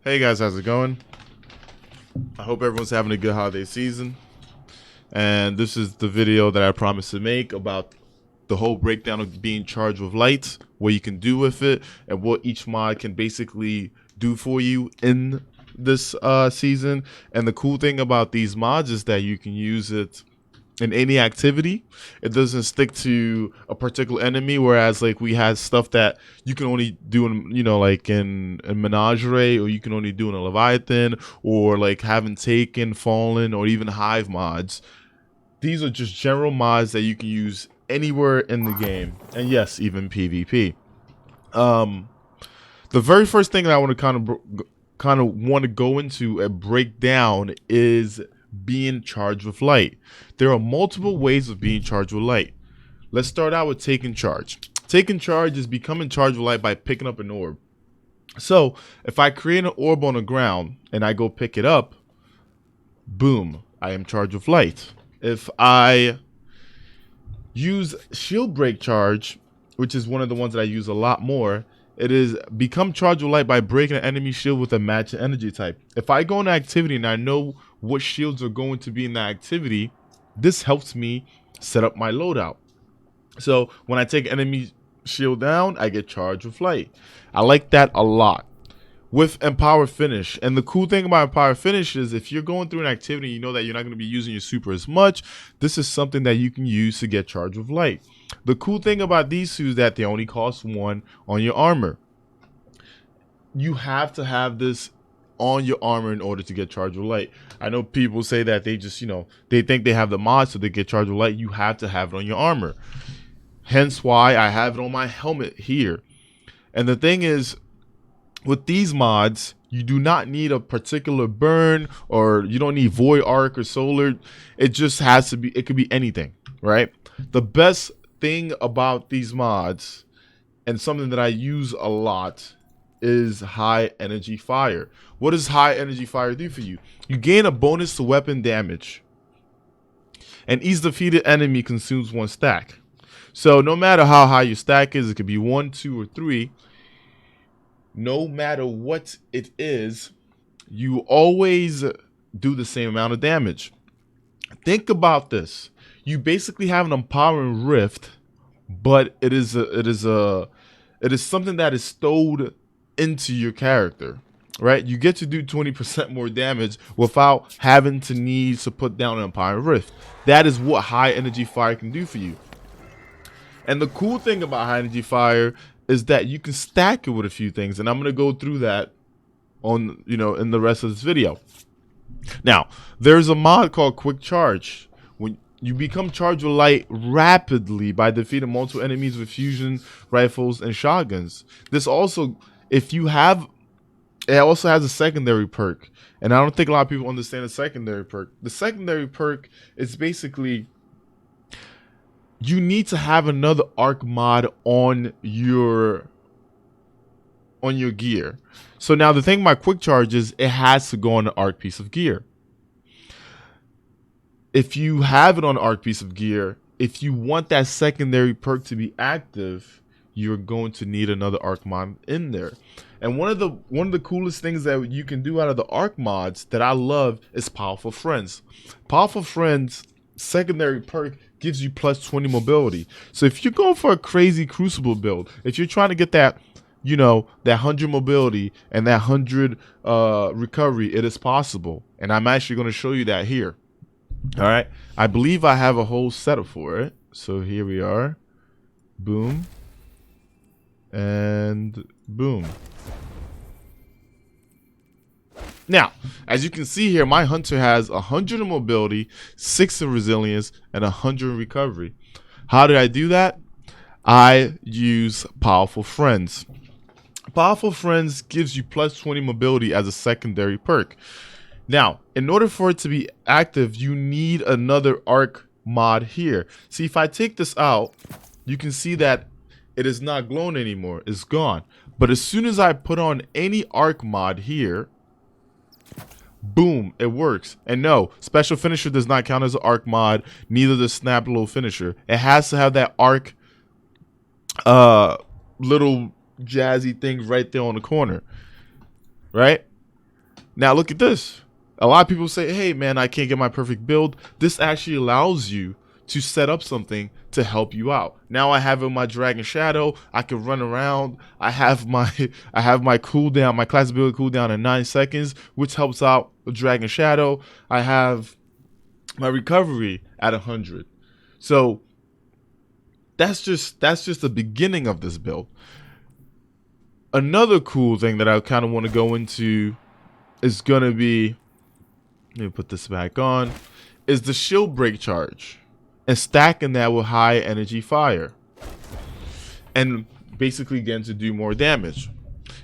Hey guys, how's it going? I hope everyone's having a good holiday season. And this is the video that I promised to make about the whole breakdown of being charged with lights, what you can do with it, and what each mod can basically do for you in this season. And the cool thing about these mods is that you can use it in any activity. It doesn't stick to a particular enemy, whereas like we had stuff that you can only do in, like in Menagerie, or you can only do in a Leviathan, or like having Taken, Fallen, or even Hive mods. These are just general mods that you can use anywhere in the game, and yes, even PvP. The very first thing that I want to kind of want to go into and break down is being charged with light. There are multiple ways of being charged with light. Let's start out with taking charge. Taking charge is becoming charged with light by picking up an orb. So if I create an orb on the ground and I go pick it up, boom, I am charged with light. If I use shield break charge, which is one of the ones that I use a lot more, it is become charged with light by breaking an enemy shield with a matching energy type. If I go in an activity and I know what shields are going to be in that activity, this helps me set up my loadout. So when I take enemy shield down, I get charged with light. I like that a lot. With Empower Finish, and the cool thing about Empower Finish is if you're going through an activity, you know that you're not going to be using your super as much, this is something that you can use to get charged with light. The cool thing about these two is that they only cost 1 on your armor. You have to have this on your armor in order to get charged with light. I know people say that they just, they think they have the mod so they get charged with light. You have to have it on your armor. Hence why I have it on my helmet here. And the thing is, with these mods, you do not need a particular burn, or you don't need void arc or solar. It just has to be, it could be anything, right? The best thing about these mods, and something that I use a lot, is high energy fire. What does high energy fire do for you? You gain a bonus to weapon damage, and each defeated enemy consumes 1 stack. So no matter how high your stack is, it could be 1, 2, or 3. No matter what it is, you always do the same amount of damage. Think about this. You basically have an empowering rift, but it is something that is stowed into your character, right? You get to do 20% more damage without having to need to put down an empowering rift. That is what high energy fire can do for you. And the cool thing about high energy fire is that you can stack it with a few things, and I'm going to go through that on, in the rest of this video. Now, there's a mod called Quick Charge. When you become charged with light rapidly by defeating multiple enemies with fusion rifles and shotguns. This also, it also has a secondary perk, and I don't think a lot of people understand the secondary perk. The secondary perk is basically, you need to have another arc mod on your gear. So now the thing about Quick Charge is it has to go on an arc piece of gear. If you have it on an arc piece of gear, if you want that secondary perk to be active, you're going to need another arc mod in there. And one of the coolest things that you can do out of the arc mods that I love is Powerful Friends. Powerful Friends secondary perk gives you plus 20 mobility. So if you're going for a crazy crucible build, if you're trying to get that, that 100 mobility and that 100 recovery, it is possible. And I'm actually going to show you that here. All right. I believe I have a whole setup for it. So here we are. Boom. And boom. Now, as you can see here, my hunter has 100 in mobility, 6 in resilience, and 100 in recovery. How did I do that? I use Powerful Friends. Powerful Friends gives you plus 20 mobility as a secondary perk. Now, in order for it to be active, you need another arc mod here. See, if I take this out, you can see that it is not glowing anymore. It's gone. But as soon as I put on any arc mod here, boom, it works. And no, Special Finisher does not count as an arc mod, neither does Snap Little Finisher. It has to have that arc little jazzy thing right there on the corner, right? Now look at this. A lot of people say, hey man, I can't get my perfect build. This actually allows you to set up something to help you out. Now I have in my Dragon Shadow, I can run around. I have my cooldown, my class ability cooldown in 9 seconds, which helps out the Dragon Shadow. I have my recovery at 100. So that's just the beginning of this build. Another cool thing that I kind of want to go into is gonna be, let me put this back on, is the shield break charge and stacking that with high energy fire and basically getting to do more damage.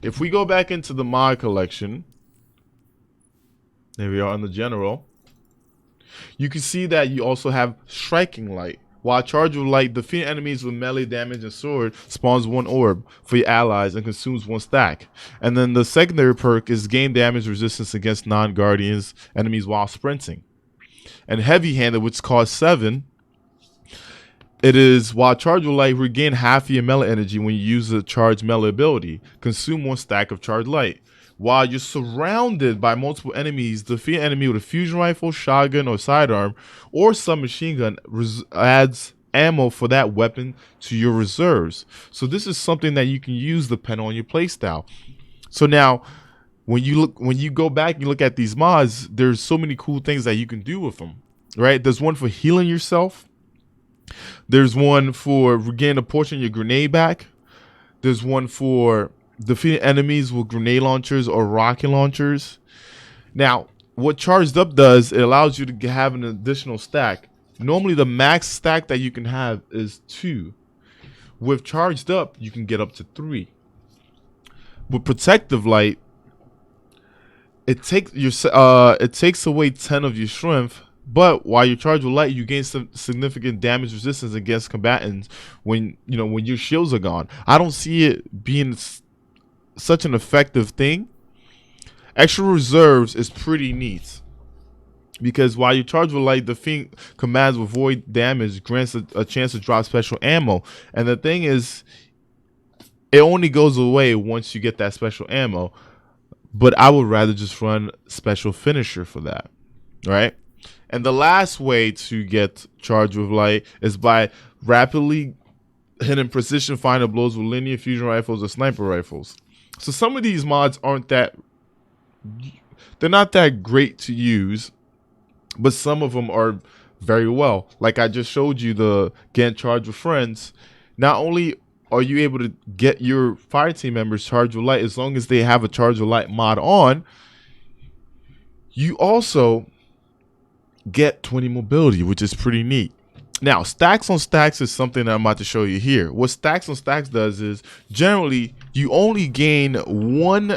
If we go back into the mod collection, there we are on the general, you can see that you also have striking light. While charge with light, defeat enemies with melee damage and sword spawns 1 orb for your allies and consumes 1 stack. And then the secondary perk is gain damage resistance against non-guardians enemies while sprinting. And heavy handed, which costs 7, it is while charge with light, regain half your melee energy when you use the charge melee ability. Consume 1 stack of charged light. While you're surrounded by multiple enemies, defeat an enemy with a fusion rifle, shotgun, or sidearm, or submachine gun adds ammo for that weapon to your reserves. So this is something that you can use depending on your playstyle. So now, when you go back and you look at these mods, there's so many cool things that you can do with them. Right? There's one for healing yourself. There's one for regaining a portion of your grenade back. There's one for defeating enemies with grenade launchers or rocket launchers. Now, what charged up does, it allows you to have an additional stack. Normally, the max stack that you can have is 2. With charged up, you can get up to 3. With protective light, it takes away 10 of your strength. But while you're charged with light, you gain some significant damage resistance against combatants when your shields are gone. I don't see it being such an effective thing. Extra reserves is pretty neat because while you're charged with light, the thing commands with void damage grants a chance to drop special ammo. And the thing is, it only goes away once you get that special ammo. But I would rather just run special finisher for that, right? And the last way to get charged with light is by rapidly hitting precision final blows with linear fusion rifles or sniper rifles. So some of these mods they're not that great to use, but some of them are very well. Like I just showed you the getting charged with friends. Not only are you able to get your fire team members charged with light as long as they have a charge with light mod on, you also get 20 mobility, which is pretty neat. Now, stacks on stacks is something that I'm about to show you here. What stacks on stacks does is generally you only gain one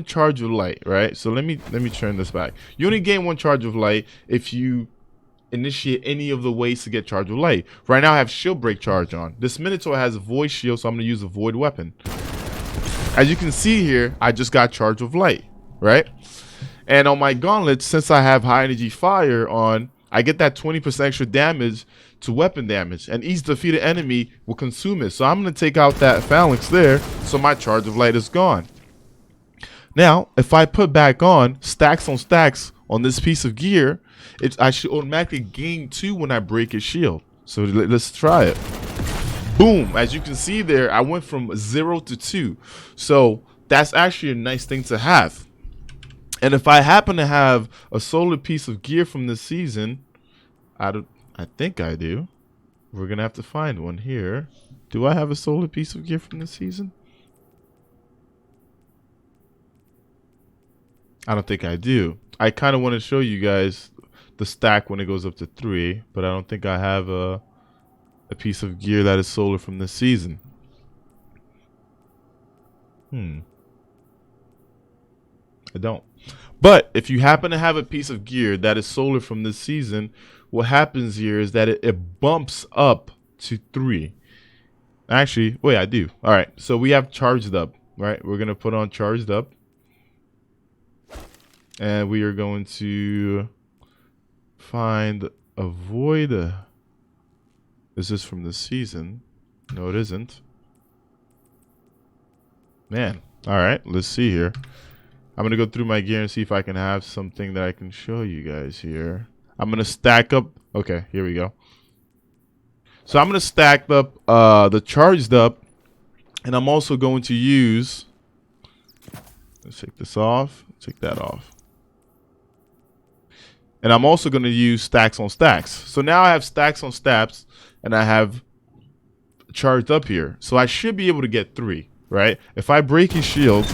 charge of light, right? So let me turn this back. You only gain 1 charge of light if you initiate any of the ways to get charge of light. Right now I have shield break charge on. This Minotaur has a void shield, so I'm going to use a void weapon. As you can see here, I just got charge of light, right? And on my gauntlet, since I have high energy fire on, I get that 20% extra damage to weapon damage, and each defeated enemy will consume it. So I'm going to take out that phalanx there, so my charge of light is gone. Now, if I put back on stacks on this piece of gear, I should automatically gain 2 when I break its shield. So let's try it. Boom! As you can see there, I went from 0 to 2. So that's actually a nice thing to have. And if I happen to have a solar piece of gear from this season, I think I do. We're going to have to find one here. Do I have a solar piece of gear from this season? I don't think I do. I kind of want to show you guys the stack when it goes up to 3, but I don't think I have a piece of gear that is solar from this season. I don't. But if you happen to have a piece of gear that is solar from this season, what happens here is that it bumps up to 3. Actually, wait, I do. All right, so we have charged up, right? We're going to put on charged up. And we are going to find a void. Is this from this season? No, it isn't. Man. All right, let's see here. I'm gonna go through my gear and see if I can have something that I can show you guys here. I'm gonna stack up. Okay, here we go. So I'm gonna stack up the charged up, and I'm also going to use. Let's take this off. Take that off. And I'm also going to use stacks on stacks. So now I have stacks on stacks, and I have charged up here. So I should be able to get 3, right? If I break his shield,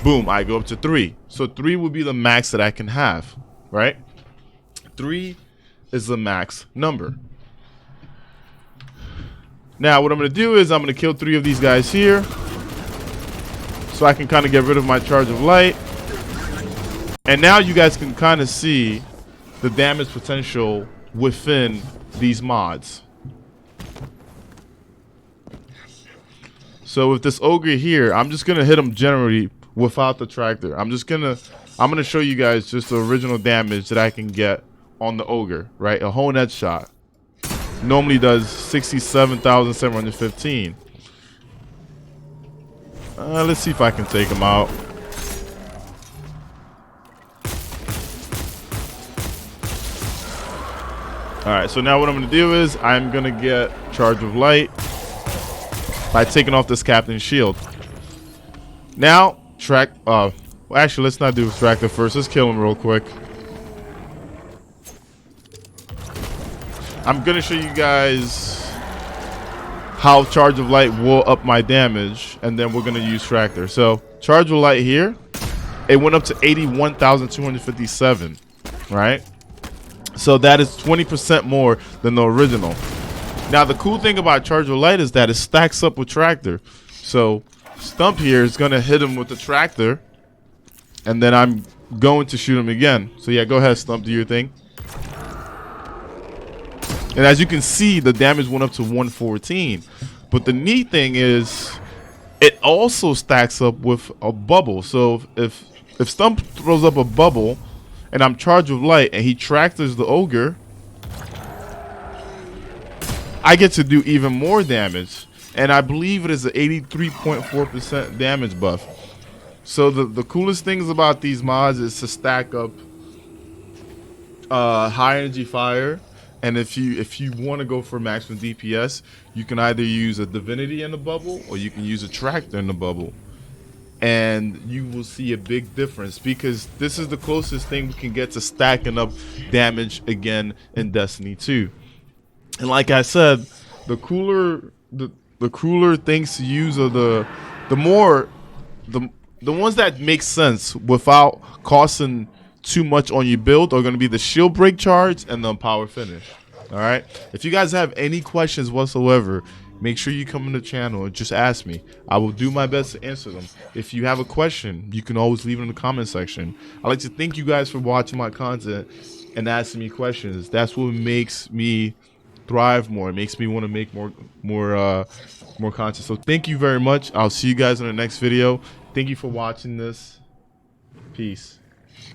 boom, I go up to 3. So 3 would be the max that I can have, right? 3 is the max number. Now what I'm going to do is I'm going to kill 3 of these guys here, so I can kind of get rid of my charge of light. And now you guys can kind of see the damage potential within these mods. So with this ogre here, I'm just gonna hit him generally without the tractor. I'm gonna show you guys just the original damage that I can get on the ogre, right? A whole net shot normally does 67,715. Let's see if I can take him out. Alright, so now what I'm going to do is I'm going to get charge of light by taking off this captain's shield. Now, well, actually, let's not do tractor first. Let's kill him real quick. I'm going to show you guys how charge of light will up my damage, and then we're going to use tractor. So, charge of light here, it went up to 81,257, right? So that is 20% more than the original. Now the cool thing about charge of light is that it stacks up with tractor. So Stump here is going to hit him with the tractor, and then I'm going to shoot him again. So yeah, go ahead, Stump, do your thing. And as you can see, the damage went up to 114. But the neat thing is it also stacks up with a bubble. So if Stump throws up a bubble and I'm charged with light and he tractors the ogre, I get to do even more damage. And I believe it is an 83.4% damage buff. So the coolest things about these mods is to stack up high energy fire. And if you want to go for maximum DPS, you can either use a divinity in the bubble or you can use a tractor in the bubble. And you will see a big difference because this is the closest thing we can get to stacking up damage again in Destiny 2. And like I said, the cooler things to use are the ones that make sense without costing too much on your build are going to be the shield break charge and the power finish. All right. If you guys have any questions whatsoever, make sure you come in the channel and just ask me. I will do my best to answer them. If you have a question, you can always leave it in the comment section. I'd like to thank you guys for watching my content and asking me questions. That's what makes me thrive more. It makes me want to make more content. So thank you very much. I'll see you guys in the next video. Thank you for watching this. Peace.